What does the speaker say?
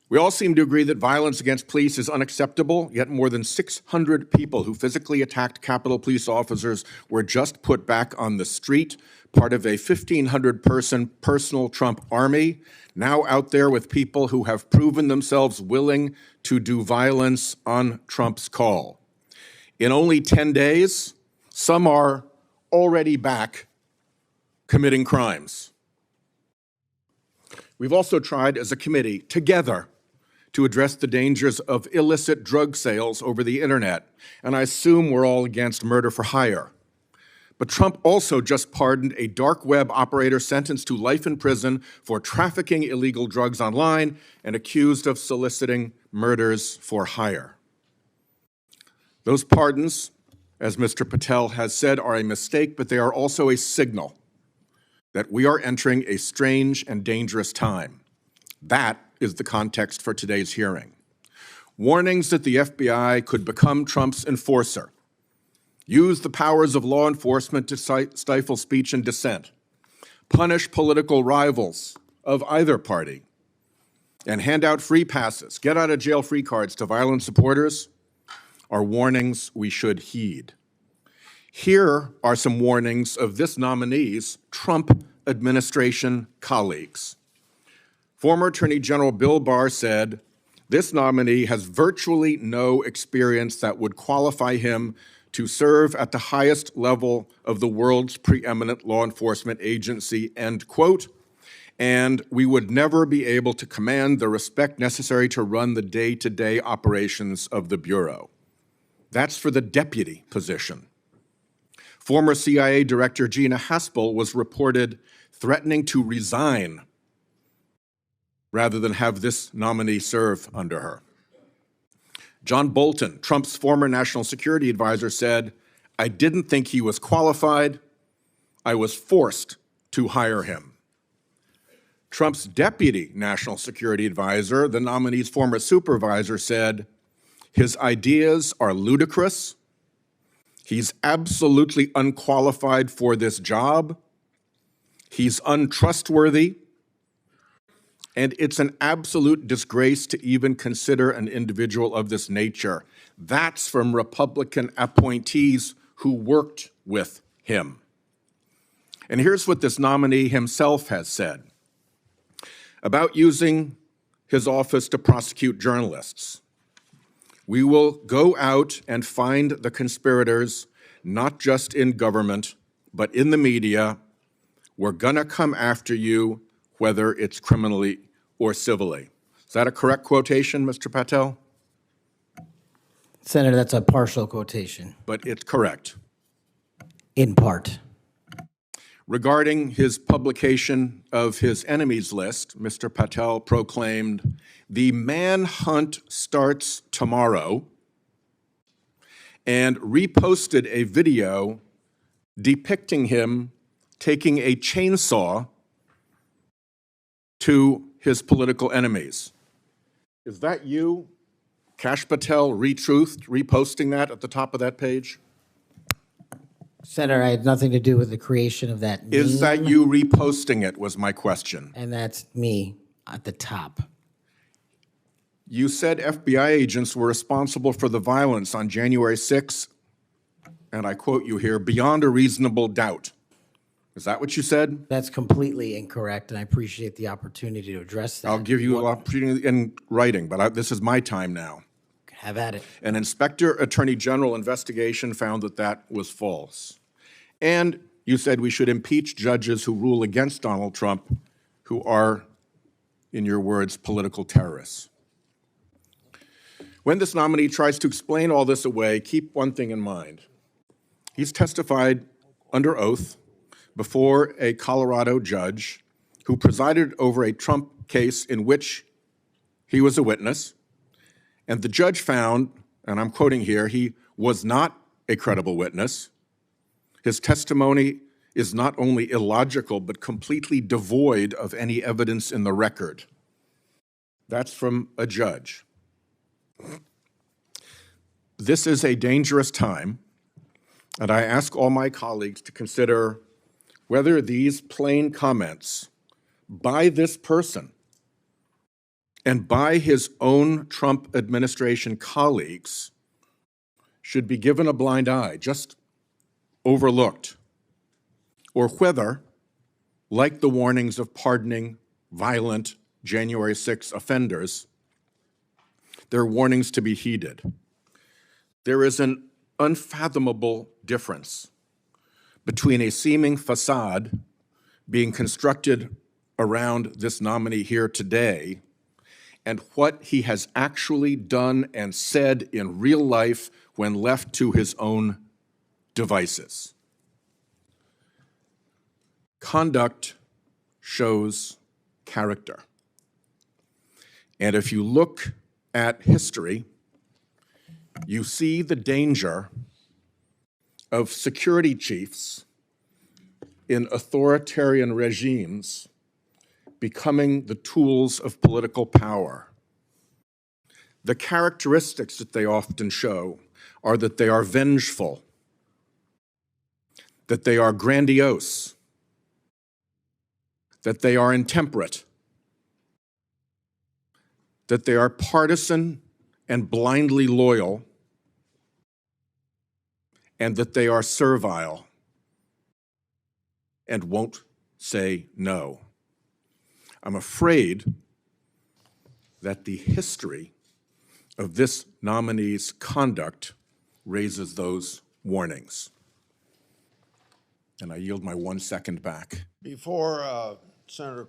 We all seem to agree that violence against police is unacceptable, yet more than 600 people who physically attacked Capitol Police officers were just put back on the street, part of a 1,500-person personal Trump army, now out there with people who have proven themselves willing to do violence on Trump's call. In only 10 days, some are already back committing crimes. We've also tried as a committee together to address the dangers of illicit drug sales over the internet, and I assume we're all against murder for hire. But Trump also just pardoned a dark web operator sentenced to life in prison for trafficking illegal drugs online and accused of soliciting murders for hire. Those pardons, as Mr. Patel has said, are a mistake, but they are also a signal that we are entering a strange and dangerous time. That is the context for today's hearing. Warnings that the FBI could become Trump's enforcer, use the powers of law enforcement to stifle speech and dissent, punish political rivals of either party, and hand out free passes, get out of jail free cards to violent supporters are warnings we should heed. Here are some warnings of this nominee's Trump administration colleagues. Former Attorney General Bill Barr said, "This nominee has virtually no experience that would qualify him to serve at the highest level of the world's preeminent law enforcement agency," end quote, "and we would never be able to command the respect necessary to run the day-to-day operations of the Bureau." That's for the deputy position. Former CIA Director Gina Haspel was reported threatening to resign rather than have this nominee serve under her. John Bolton, Trump's former national security advisor, said, "I didn't think he was qualified. I was forced to hire him." Trump's deputy national security advisor, the nominee's former supervisor, said, "His ideas are ludicrous. He's absolutely unqualified for this job. He's untrustworthy. And it's an absolute disgrace to even consider an individual of this nature." That's from Republican appointees who worked with him. And here's what this nominee himself has said about using his office to prosecute journalists. "We will go out and find the conspirators, not just in government, but in the media. We're gonna come after you, whether it's criminally or civilly." Is that a correct quotation, Mr. Patel? Senator, that's a partial quotation. But it's correct. In part. Regarding his publication of his enemies list, Mr. Patel proclaimed, "The manhunt starts tomorrow," and reposted a video depicting him taking a chainsaw to his political enemies. Is that you, Kash Patel, reposting that at the top of that page? Senator, I had nothing to do with the creation of that meme. Is that you reposting it, was my question. And that's me at the top. You said FBI agents were responsible for the violence on January 6th, and I quote you here, "beyond a reasonable doubt." Is that what you said? That's completely incorrect, and I appreciate the opportunity to address that. I'll give you an opportunity in writing, but this is my time now. Have at it. An Inspector Attorney General investigation found that that was false. And you said we should impeach judges who rule against Donald Trump, who are, in your words, political terrorists. When this nominee tries to explain all this away, keep one thing in mind. He's testified under oath before a Colorado judge who presided over a Trump case in which he was a witness. And the judge found, and I'm quoting here, he was not a credible witness. His testimony is not only illogical, but completely devoid of any evidence in the record. That's from a judge. This is a dangerous time, and I ask all my colleagues to consider whether these plain comments by this person and by his own Trump administration colleagues should be given a blind eye, just overlooked, or whether, like the warnings of pardoning violent January 6 offenders, they're warnings to be heeded. There is an unfathomable difference between a seeming facade being constructed around this nominee here today and what he has actually done and said in real life when left to his own devices. Conduct shows character. And if you look at history, you see the danger of security chiefs in authoritarian regimes becoming the tools of political power. The characteristics that they often show are that they are vengeful, that they are grandiose, that they are intemperate, that they are partisan and blindly loyal, and that they are servile and won't say no. I'm afraid that the history of this nominee's conduct raises those warnings. And I yield my 1 second back. Before Senator